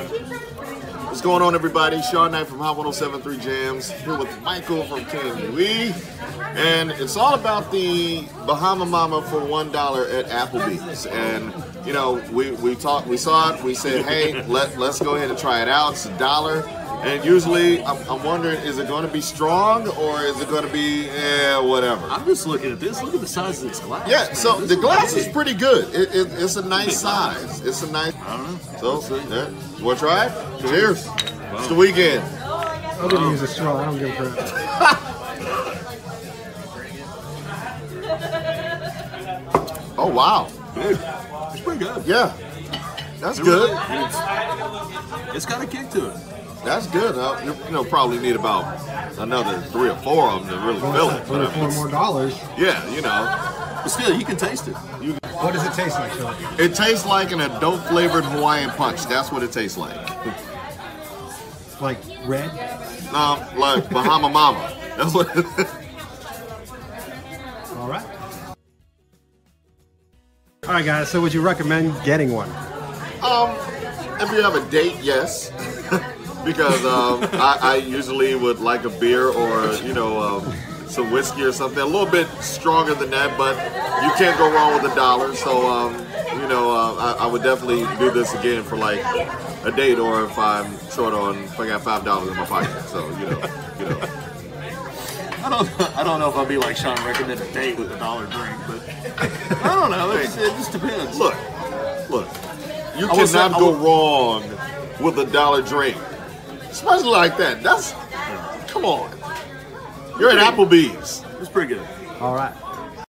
What's going on, everybody? Sean Knight from Hot 107.3 Jams here with Michael from KMUE, and it's all about the Bahama Mama for $1 at Applebee's. And you know, we saw it, we said, hey, let's go ahead and try it out. It's $1. And usually, I'm wondering, is it going to be strong or is it going to be whatever? I'm just looking at this. Look at the size of this glass. Yeah, man. so this the glass is big. pretty good. It's a nice size. It's a nice. I don't know. So, yeah. You want to try it? Cheers. Wow. It's the weekend. I'm going to use a straw. I don't give a crap. Oh, wow. Dude, it's pretty good. Yeah. That's good. It's got a kick to it. That's good. You know, probably need about another 3 or 4 of them to really fill it. $3 or $4 more dollars. Yeah, you know. But still, you can taste it. What does it taste like, Sean? It tastes like an adult flavored Hawaiian punch. That's what it tastes like. Like red? Like Bahama Mama. That's what. All right. All right, guys. So, would you recommend getting one? If you have a date, yes. Because I usually would like a beer or, you know, some whiskey or something. A little bit stronger than that, but you can't go wrong with $1. So, you know, I would definitely do this again for like a date, or if I'm short on, if I got $5 in my pocket. So, you know. I don't know if I'll be like Sean, recommend a date with $1 drink, but I don't know. It just depends. Look. You cannot go wrong with $1 drink. Especially like that. Come on. You're at Applebee's. It's pretty good. All right.